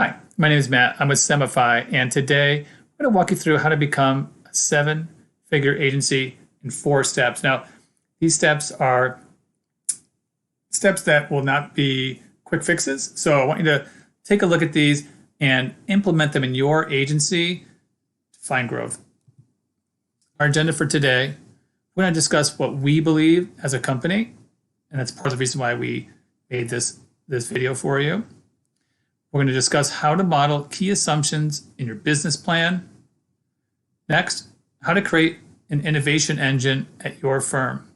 Hi, my name is Matt. I'm with Semify, and today I'm going to walk you through how to become a seven-figure agency in 4 steps. Now, these steps are steps that will not be quick fixes, so I want you to take a look at these and implement them in your agency to find growth. Our agenda for today, we're going to discuss what we believe as a company, and that's part of the reason why we made this video for you. We're going to discuss how to model key assumptions in your business plan. Next, how to create an innovation engine at your firm.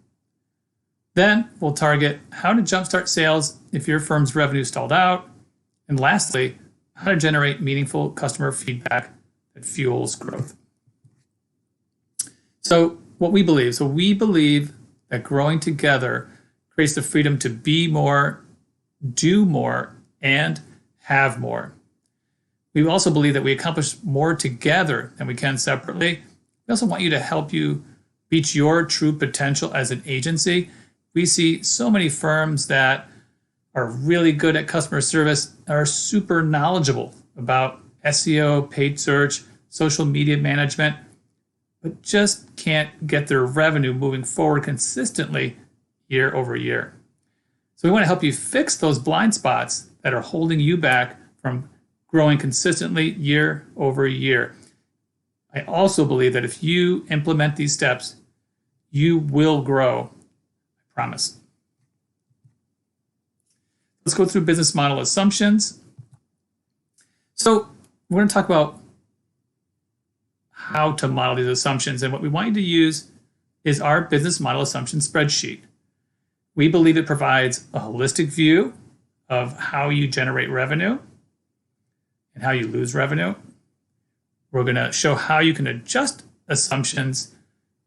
Then we'll target how to jumpstart sales if your firm's revenue stalled out. And lastly, how to generate meaningful customer feedback that fuels growth. So we believe that growing together creates the freedom to be more, do more, and have more. We also believe that we accomplish more together than we can separately. We also want you to help you reach your true potential as an agency. We see so many firms that are really good at customer service, are super knowledgeable about SEO, paid search, social media management, but just can't get their revenue moving forward consistently year over year. So we want to help you fix those blind spots that are holding you back from growing consistently year over year. I also believe that if you implement these steps, you will grow. I promise. Let's go through business model assumptions. So we're going to talk about how to model these assumptions. And what we want you to use is our business model assumption spreadsheet. We believe it provides a holistic view of how you generate revenue and how you lose revenue. We're going to show how you can adjust assumptions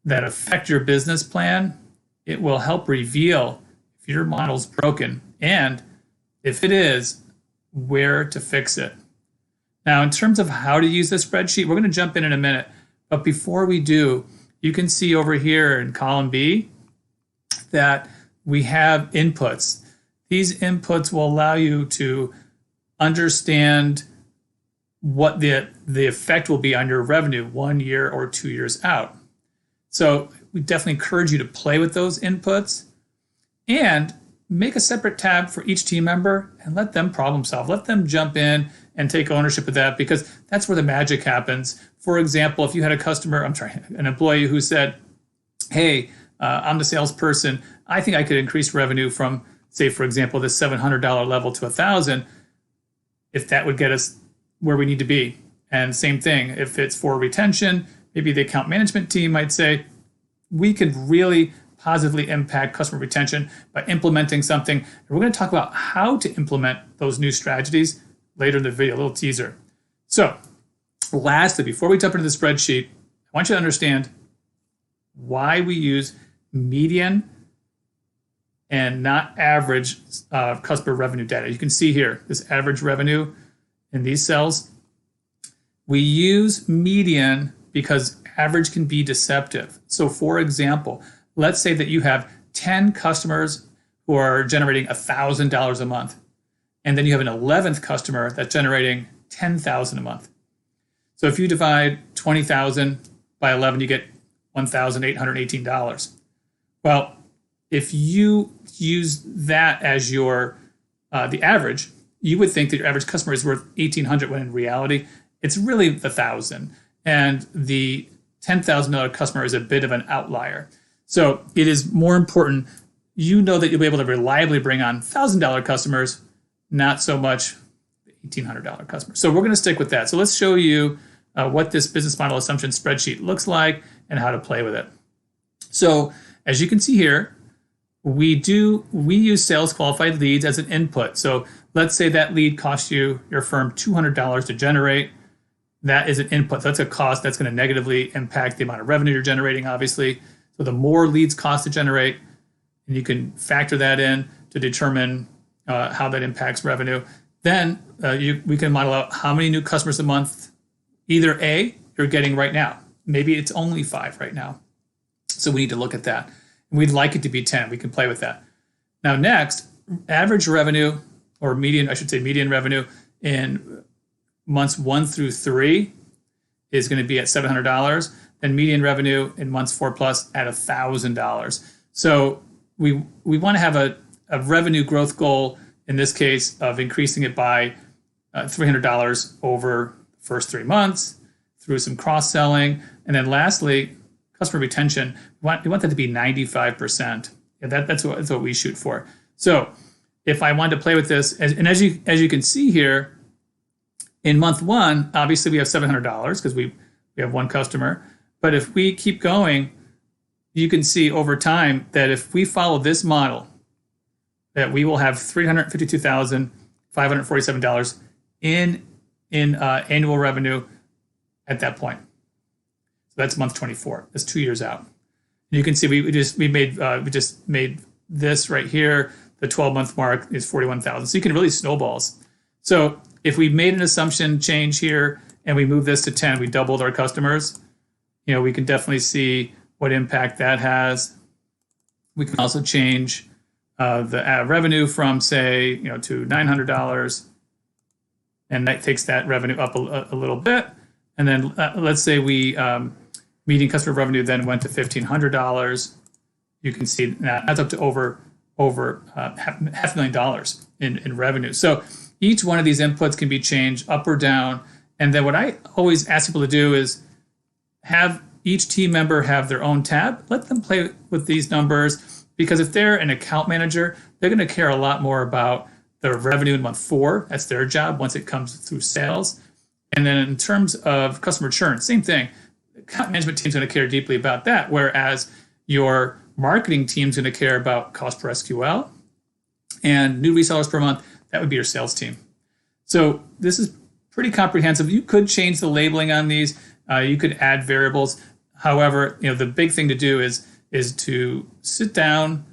that affect your business plan. It will help reveal if your model's broken and, if it is, where to fix it. Now, in terms of how to use this spreadsheet, we're going to jump in a minute. But before we do, you can see over here in column B that we have inputs. These inputs will allow you to understand what the effect will be on your revenue 1 year or 2 years out. So we definitely encourage you to play with those inputs and make a separate tab for each team member and let them problem solve. Let them jump in and take ownership of that, because that's where the magic happens. For example, if you had an employee who said, hey, I'm the salesperson, I think I could increase revenue from, say, for example, this $700 level to $1,000, if that would get us where we need to be. And same thing, if it's for retention, maybe the account management team might say, we could really positively impact customer retention by implementing something. And we're going to talk about how to implement those new strategies later in the video, a little teaser. So lastly, before we jump into the spreadsheet, I want you to understand why we use median and not average customer revenue data. You can see here, this average revenue in these cells. We use median because average can be deceptive. So for example, let's say that you have 10 customers who are generating $1,000 a month, and then you have an 11th customer that's generating $10,000 a month. So if you divide 20,000 by 11, you get $1,818. Well, if you use that as your the average, you would think that your average customer is worth $1,800, when in reality, it's really the 1,000. And the $10,000 customer is a bit of an outlier. So it is more important, you know, that you'll be able to reliably bring on $1,000 customers, not so much the $1,800 customers. So we're going to stick with that. So let's show you what this business model assumption spreadsheet looks like and how to play with it. So as you can see here, we use sales qualified leads as an input. So let's say that lead costs your firm $200 to generate. That is an input. So that's a cost that's going to negatively impact the amount of revenue you're generating, obviously. So the more leads cost to generate, and you can factor that in to determine how that impacts revenue. Then we can model out how many new customers a month, either A, you're getting right now. Maybe it's only 5 right now. So we need to look at that. And we'd like it to be 10. We can play with that. Now next, average revenue, or median, I should say median revenue in months 1 through 3 is going to be at $700. Then median revenue in months 4 plus at $1,000. So we want to have a revenue growth goal, in this case, of increasing it by $300 over the first 3 months through some cross-selling. And then lastly, customer retention. We want that to be 95%. And that's what we shoot for. So if I wanted to play with this, and as you can see here, in month 1, obviously we have $700 because we have one customer. But if we keep going, you can see over time that if we follow this model, that we will have $352,547 in annual revenue at that point. So that's month 24. That's 2 years out. And you can see we just made this right here. The 12-month mark is 41,000. So you can really snowballs. So if we made an assumption change here and we move this to 10, we doubled our customers. We can definitely see what impact that has. We can also change the revenue from, say, to $900, and that takes that revenue up a little bit. And then let's say we median customer revenue then went to $1,500. You can see that's up to over $500,000 in revenue. So each one of these inputs can be changed up or down. And then what I always ask people to do is have each team member have their own tab. Let them play with these numbers, because if they're an account manager, they're going to care a lot more about the revenue in month 4. That's their job once it comes through sales. And then in terms of customer churn, same thing. The account management team is going to care deeply about that, whereas your marketing team is going to care about cost per SQL and new resellers per month. That would be your sales team. So this is pretty comprehensive. You could change the labeling on these. You could add variables. However, the big thing to do is to sit down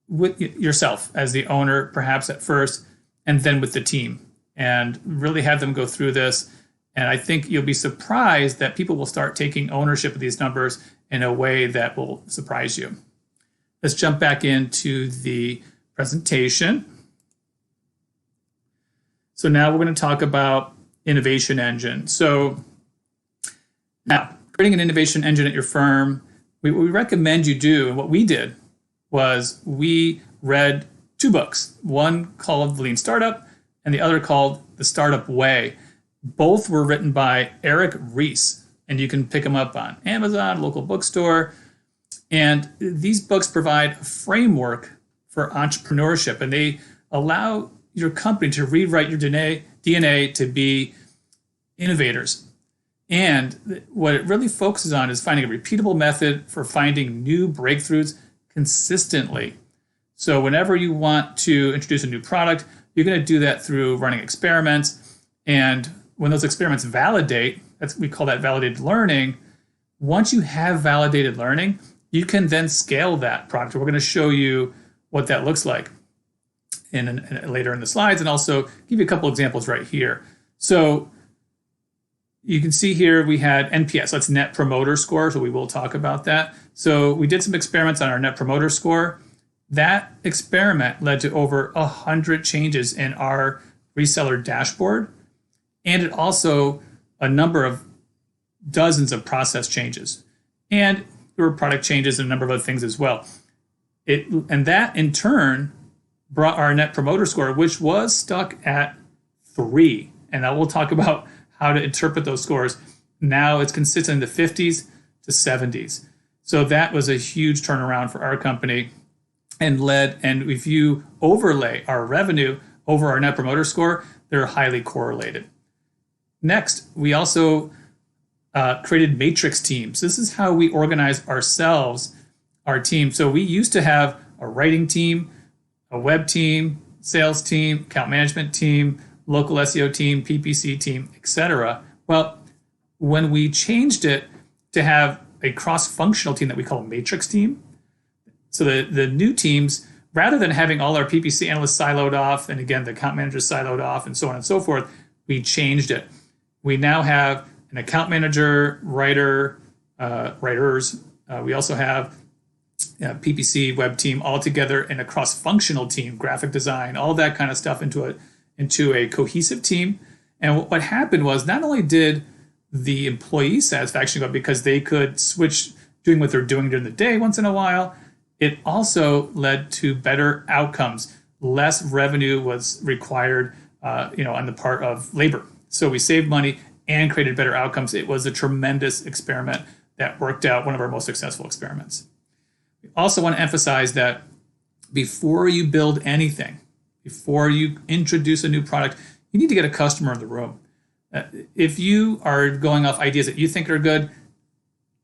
with yourself as the owner, perhaps at first, and then with the team, and really have them go through this. And I think you'll be surprised that people will start taking ownership of these numbers in a way that will surprise you. Let's jump back into the presentation. So now we're going to talk about innovation engine. So now, creating an innovation engine at your firm, what we recommend you do, and what we did, was we read 2 books, one called The Lean Startup and the other called The Startup Way. Both were written by Eric Ries, and you can pick them up on Amazon, local bookstore. And these books provide a framework for entrepreneurship, and they allow your company to rewrite your DNA to be innovators. And what it really focuses on is finding a repeatable method for finding new breakthroughs consistently. So whenever you want to introduce a new product, you're going to do that through running experiments. And when those experiments validate, we call that validated learning. Once you have validated learning, you can then scale that product. We're going to show you what that looks like later in the slides, and also give you a couple examples right here. So you can see here we had NPS, that's Net Promoter Score, so we will talk about that. So we did some experiments on our Net Promoter Score. That experiment led to over 100 changes in our reseller dashboard, and it also a number of dozens of process changes. And there were product changes and a number of other things as well. And that in turn brought our Net Promoter Score, which was stuck at 3. And I will talk about how to interpret those scores. Now it's consistent in the 50s to 70s. So that was a huge turnaround for our company, and if you overlay our revenue over our Net Promoter Score, they're highly correlated. Next, we also created matrix teams. This is how we organize ourselves, our team. So we used to have a writing team, a web team, sales team, account management team, local SEO team, PPC team, etc. Well, when we changed it to have a cross-functional team that we call a matrix team, so the new teams, rather than having all our PPC analysts siloed off, and again, the account managers siloed off, and so on and so forth, we changed it. We now have an account manager, writers. We also have PPC, web team, all together in a cross-functional team, graphic design, all that kind of stuff into a cohesive team. And what happened was not only did the employee satisfaction go up because they could switch doing what they're doing during the day once in a while, it also led to better outcomes. Less revenue was required, on the part of labor. So we saved money and created better outcomes. It was a tremendous experiment that worked out, one of our most successful experiments. We also want to emphasize that before you build anything, before you introduce a new product, you need to get a customer in the room. If you are going off ideas that you think are good,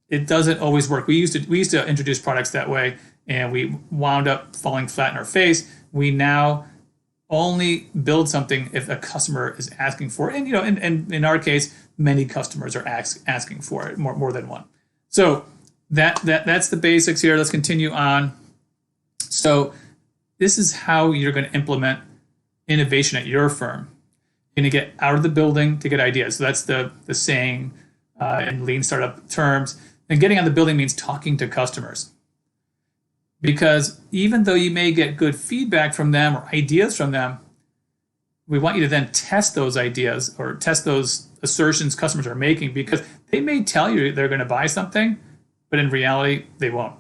it doesn't always work. We used to introduce products that way, and we wound up falling flat in our face. We now only build something if a customer is asking for it. And in our case, many customers are asking for it, more than one. So that's the basics here. Let's continue on. So this is how you're going to implement innovation at your firm. You're going to get out of the building to get ideas. So that's the saying in lean startup terms. And getting out of the building means talking to customers. Because even though you may get good feedback from them or ideas from them, we want you to then test those ideas or test those assertions customers are making, because they may tell you they're going to buy something, but in reality, they won't.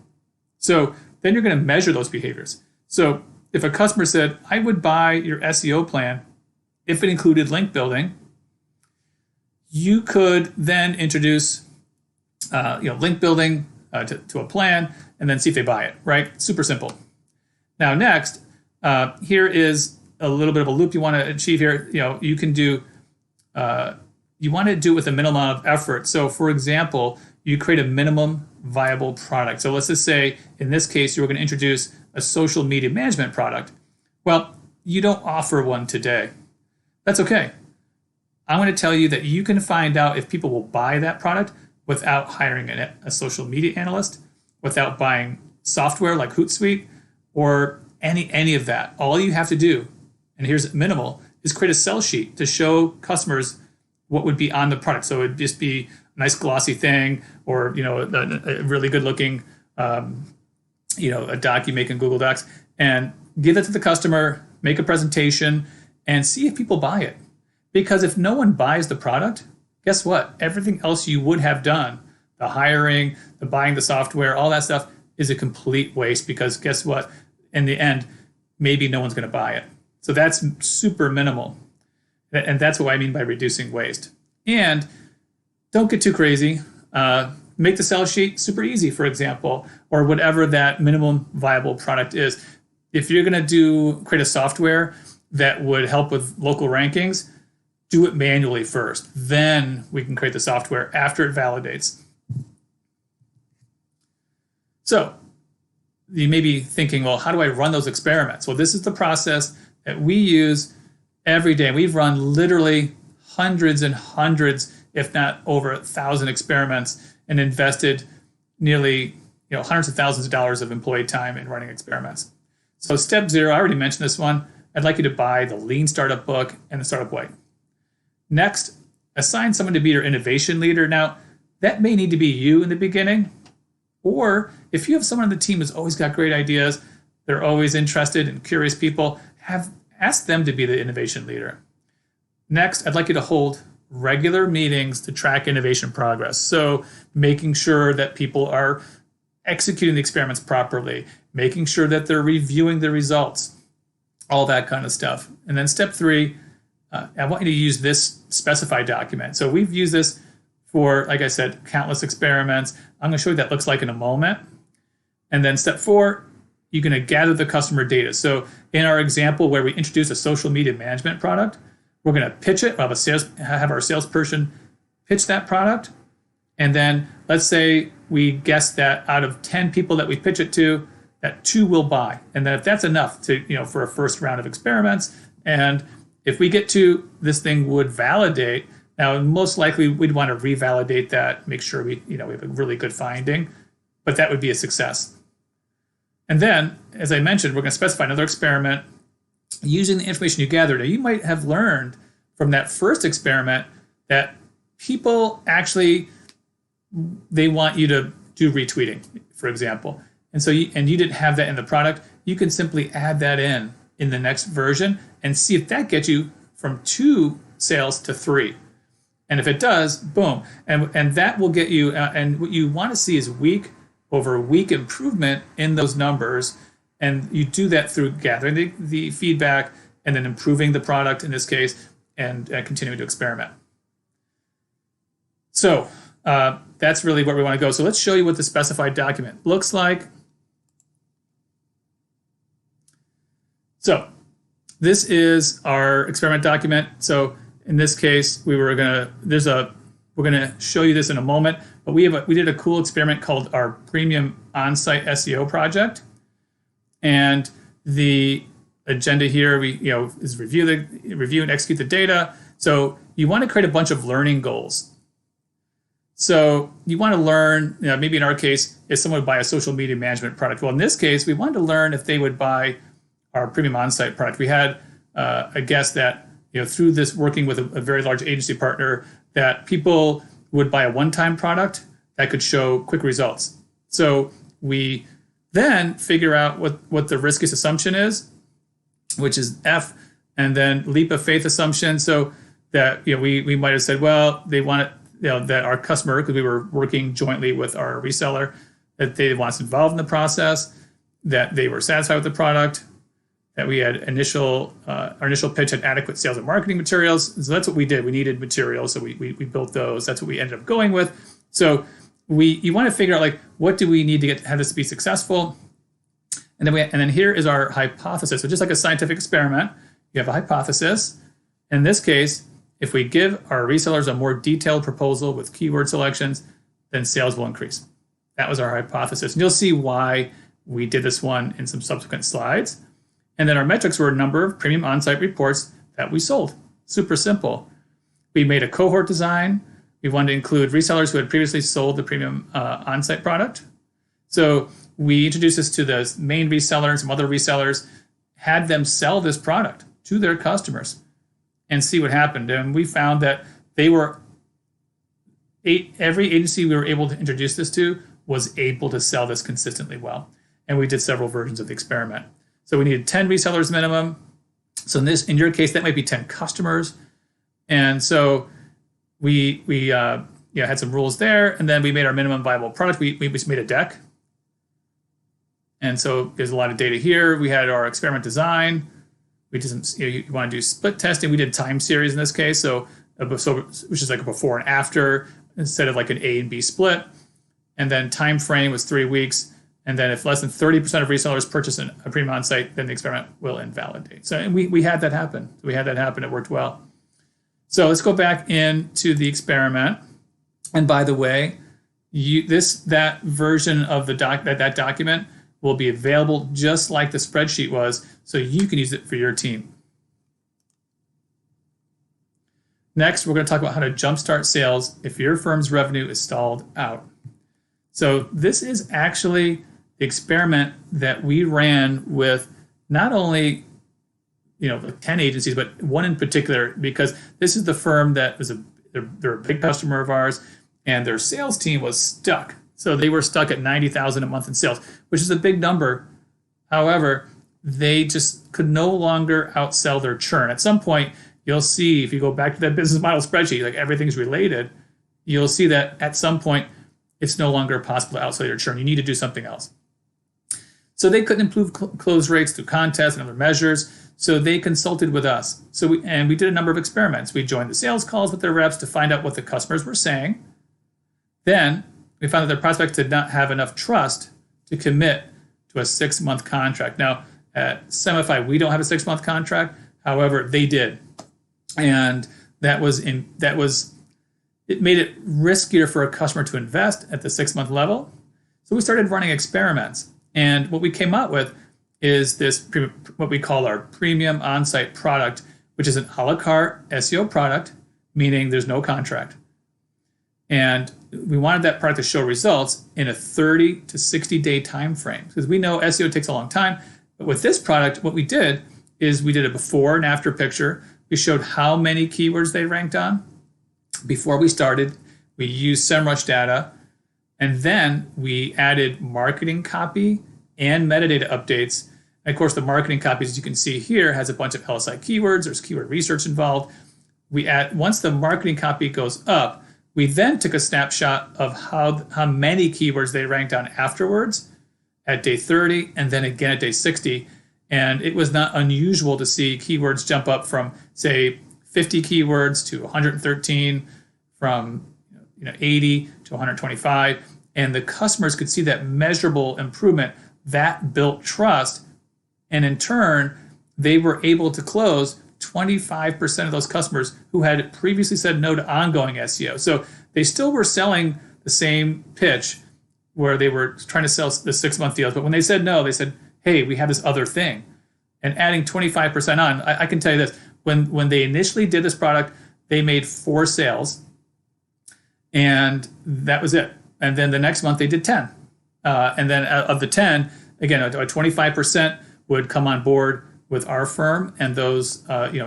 So then you're going to measure those behaviors. So if a customer said, I would buy your SEO plan if it included link building, you could then introduce link building to a plan and then see if they buy it, right? Super simple. Now, next, here is a little bit of a loop you want to achieve here. You can do, you want to do it with a minimum amount of effort. So for example, you create a minimum viable product. So let's just say, in this case, you're going to introduce a social media management product. Well, you don't offer one today. That's okay. I'm going to tell you that you can find out if people will buy that product without hiring a social media analyst, without buying software like Hootsuite or any of that. All you have to do, and here's minimal, is create a sell sheet to show customers what would be on the product. So it'd just be a nice glossy thing, or a really good looking a doc you make in Google Docs, and give that to the customer, make a presentation, and see if people buy it. Because if no one buys the product, guess what? Everything else you would have done, the hiring, the buying the software, all that stuff, is a complete waste, because guess what? In the end, maybe no one's going to buy it. So that's super minimal. And that's what I mean by reducing waste. And don't get too crazy. Make the sell sheet super easy, for example, or whatever that minimum viable product is. If you're going to create a software that would help with local rankings, do it manually first. Then we can create the software after it validates. So you may be thinking, well, how do I run those experiments? Well, this is the process that we use every day. We've run literally hundreds and hundreds, if not over 1,000 experiments, and invested nearly hundreds of thousands of dollars of employee time in running experiments. So step 0, I already mentioned this one. I'd like you to buy the Lean Startup book and the Startup Way. Next, assign someone to be your innovation leader. Now, that may need to be you in the beginning, or if you have someone on the team who's always got great ideas, they're always interested and curious people, ask them to be the innovation leader. Next, I'd like you to hold regular meetings to track innovation progress. So making sure that people are executing the experiments properly, making sure that they're reviewing the results, all that kind of stuff. And then step 3, I want you to use this Semify document. So we've used this for, like I said, countless experiments. I'm going to show you what that looks like in a moment. And then step 4, you're going to gather the customer data. So in our example where we introduce a social media management product, we're going to pitch it. We'll have our salesperson pitch that product. And then let's say we guess that out of 10 people that we pitch it to, that 2 will buy. And then if that's enough to, for a first round of experiments, and if we get to this thing would validate, now most likely we'd want to revalidate that, make sure we have a really good finding, but that would be a success. And then, as I mentioned, we're going to specify another experiment using the information you gathered. Now, you might have learned from that first experiment that people actually, they want you to do retweeting, for example. And so you didn't have that in the product. You can simply add that in the next version and see if that gets you from 2 sales to 3. And if it does, boom. And that will get you, and what you want to see is week over week improvement in those numbers. And you do that through gathering the feedback and then improving the product in this case and continuing to experiment. So that's really where we want to go. So let's show you what the specified document looks like. So this is our experiment document. So in this case, we're gonna show you this in a moment, but we did a cool experiment called our Premium On-Site SEO project. And the agenda here, is review and execute the data. So you want to create a bunch of learning goals. So you want to learn, maybe in our case, if someone would buy a social media management product. Well, in this case, we wanted to learn if they would buy our Premium On-Site product. We had a guess that, through this working with a very large agency partner, that people would buy a one-time product that could show quick results. So we then figure out what the riskiest assumption is, which is F, and then leap of faith assumption. So that we might have said, well, they want it, that our customer, because we were working jointly with our reseller, that they want us involved in the process, that they were satisfied with the product, that we had our initial pitch had adequate sales and marketing materials. So that's what we did. We needed materials, so we built those. That's what we ended up going with. So you want to figure out what do we need to have this be successful, and then here is our hypothesis. So just like a scientific experiment, you have a hypothesis. In this case, if we give our resellers a more detailed proposal with keyword selections, then sales will increase. That was our hypothesis. And you'll see why we did this one in some subsequent slides. And then our metrics were a number of premium on-site reports that we sold. Super simple. We made a cohort design. We wanted to include resellers who had previously sold the premium on-site product. So we introduced this to the main reseller and some other resellers, had them sell this product to their customers and see what happened. And we found that every agency we were able to introduce this to was able to sell this consistently well. And we did several versions of the experiment. So we needed 10 resellers minimum. So in your case, that might be 10 customers. And so we had some rules there, and then we made our minimum viable product. We just made a deck. And so there's a lot of data here. We had our experiment design. We did some, you want to do split testing. We did time series in this case, which is like a before and after instead of like an A and B split. And then time frame was 3 weeks. And then if less than 30% of resellers purchase a premium on-site, then the experiment will invalidate. So and we had that happen. It worked well. So let's go back into the experiment. And by the way, that version of that document will be available just like the spreadsheet was, so you can use it for your team. Next, we're going to talk about how to jumpstart sales if your firm's revenue is stalled out. So this is actually the experiment that we ran with not only 10 agencies, but one in particular, because this is the firm that was they're a big customer of ours, and their sales team was stuck. So they were stuck at $90,000 a month in sales, which is a big number. However, they just could no longer outsell their churn. At some point, you'll see, if you go back to that business model spreadsheet, like everything's related, you'll see that at some point, it's no longer possible to outsell your churn. You need to do something else. So they couldn't improve close rates through contests and other measures. So they consulted with us. So we did a number of experiments. We joined the sales calls with their reps to find out what the customers were saying. Then we found that their prospects did not have enough trust to commit to a 6-month contract. Now, at Semify, we don't have a 6-month contract. However, they did. And it made it riskier for a customer to invest at the 6-month level. So we started running experiments. And what we came up with is what we call our premium on-site product, which is an a la carte SEO product, meaning there's no contract. And we wanted that product to show results in a 30 to 60 day time frame, because we know SEO takes a long time. But with this product, what we did is we did a before and after picture. We showed how many keywords they ranked on. Before we started, we used SEMrush data, and then we added marketing copy and metadata updates. And of course, the marketing copy, as you can see here, has a bunch of LSI keywords. There's keyword research involved. once the marketing copy goes up, we then took a snapshot of how many keywords they ranked on afterwards at day 30 and then again at day 60. And it was not unusual to see keywords jump up from, say, 50 keywords to 113, from 80 to 125. And the customers could see that measurable improvement. That built trust. And in turn, they were able to close 25% of those customers who had previously said no to ongoing SEO. So they still were selling the same pitch where they were trying to sell the 6-month deals. But when they said no, they said, hey, we have this other thing. And adding 25% on, I can tell you this, when they initially did this product, they made 4 sales and that was it. And then the next month they did 10. And then of the 10, again, a 25% would come on board with our firm, and those,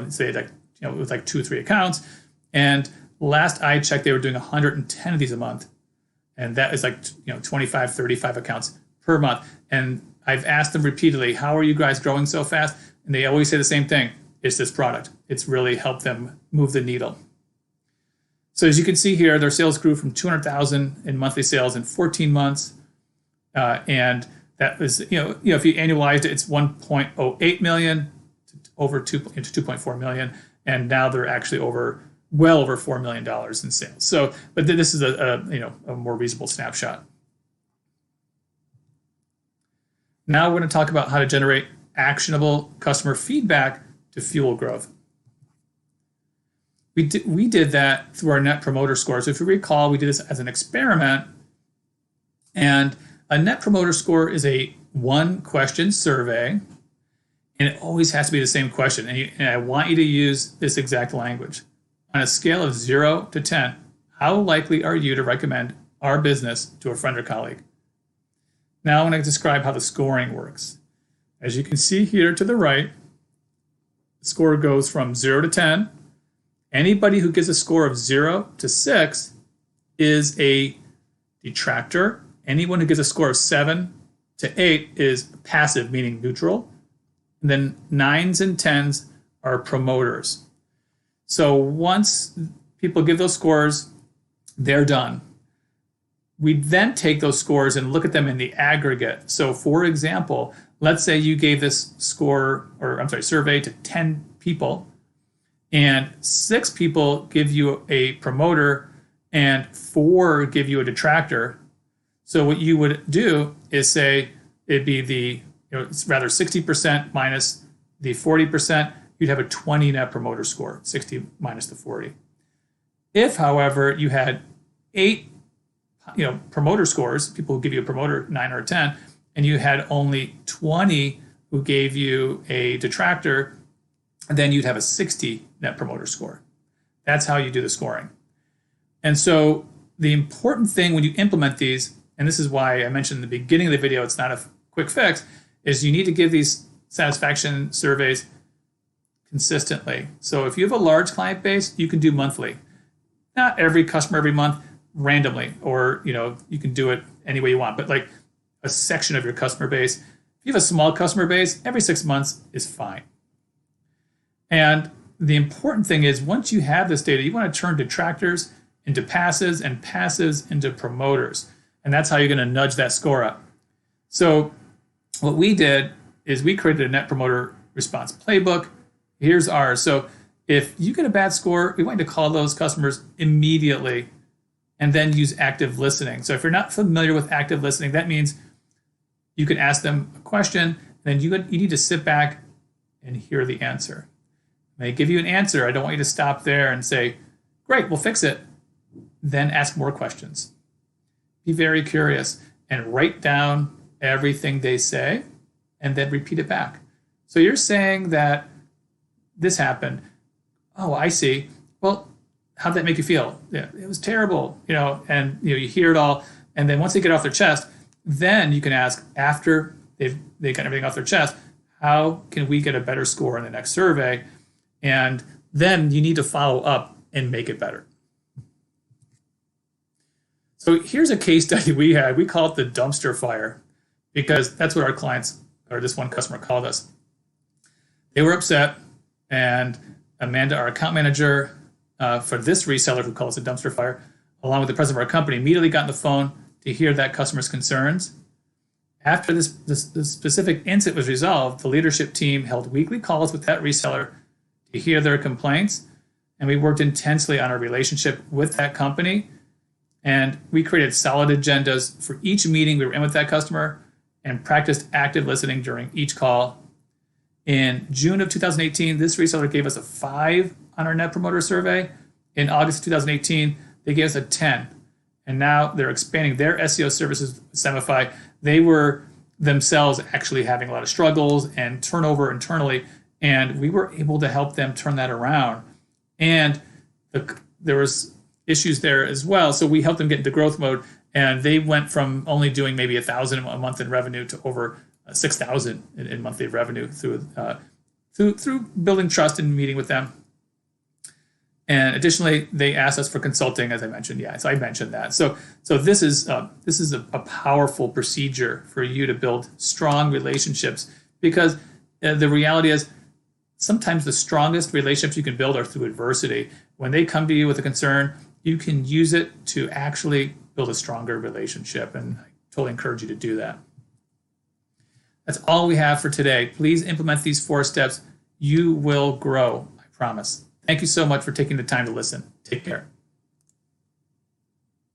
say like, with like 2 or 3 accounts. And last I checked, they were doing 110 of these a month. And that is like, 25, 35 accounts per month. And I've asked them repeatedly, how are you guys growing so fast? And they always say the same thing. It's this product. It's really helped them move the needle. So as you can see here, their sales grew from 200,000 in monthly sales in 14 months. And that was, if you annualized it, it's 1.08 million to over 2.4 million. And now they're actually well over $4 million in sales. So, but this is a more reasonable snapshot. Now we're going to talk about how to generate actionable customer feedback to fuel growth. We did that through our Net Promoter Score. So if you recall, we did this as an experiment. And a Net Promoter Score is a 1-question survey, and it always has to be the same question. And I want you to use this exact language. On a scale of 0 to 10, how likely are you to recommend our business to a friend or colleague? Now I want to describe how the scoring works. As you can see here to the right, the score goes from 0 to 10. Anybody who gives a score of 0 to 6 is a detractor. Anyone who gives a score of 7 to 8 is passive, meaning neutral. And then 9s and 10s are promoters. So once people give those scores, they're done. We then take those scores and look at them in the aggregate. So for example, let's say you gave this survey to 10 people, and 6 people give you a promoter and 4 give you a detractor. So what you would do is say it'd be it's rather 60% minus the 40%, you'd have a 20 net promoter score, 60 minus the 40. If, however, you had 8 promoter scores, people who give you a promoter 9 or 10, and you had only 20 who gave you a detractor, then you'd have a 60 net promoter score. That's how you do the scoring. And so the important thing when you implement these, and this is why I mentioned in the beginning of the video, it's not a quick fix, is you need to give these satisfaction surveys consistently. So if you have a large client base, you can do monthly. Not every customer every month, randomly, or you can do it any way you want, but like a section of your customer base. If you have a small customer base, every 6 months is fine. And the important thing is, once you have this data, you want to turn detractors into passives and passives into promoters. And that's how you're going to nudge that score up. So what we did is we created a Net Promoter Response playbook. Here's ours. So if you get a bad score, we want you to call those customers immediately and then use active listening. So if you're not familiar with active listening, that means you can ask them a question, and then you need to sit back and hear the answer. When they give you an answer, I don't want you to stop there and say, great, we'll fix it. Then ask more questions. Be very curious and write down everything they say and then repeat it back. So you're saying that this happened. Oh, I see. Well, how'd that make you feel? Yeah, it was terrible, and you hear it all. And then once they get off their chest, then you can ask, after they've got everything off their chest, how can we get a better score in the next survey? And then you need to follow up and make it better. So here's a case study we had. We call it the dumpster fire, because that's what our clients, or this one customer, called us. They were upset, and Amanda, our account manager, for this reseller who calls it dumpster fire, along with the president of our company, immediately got on the phone to hear that customer's concerns. After this specific incident was resolved, the leadership team held weekly calls with that reseller to hear their complaints, and we worked intensely on our relationship with that company. And we created solid agendas for each meeting we were in with that customer and practiced active listening during each call. In June of 2018, this reseller gave us a 5 on our Net Promoter Survey. In August of 2018, they gave us a 10. And now they're expanding their SEO services with Semify. They were themselves actually having a lot of struggles and turnover internally, and we were able to help them turn that around. And there was issues there as well. So we helped them get into growth mode, and they went from only doing maybe $1,000 a month in revenue to over $6,000 in monthly revenue through building trust and meeting with them. And additionally, they asked us for consulting, as I mentioned. Yeah, so I mentioned that. So this is a powerful procedure for you to build strong relationships, because the reality is sometimes the strongest relationships you can build are through adversity. When they come to you with a concern, you can use it to actually build a stronger relationship, and I totally encourage you to do that. That's all we have for today. Please implement these 4 steps. You will grow, I promise. Thank you so much for taking the time to listen. Take care.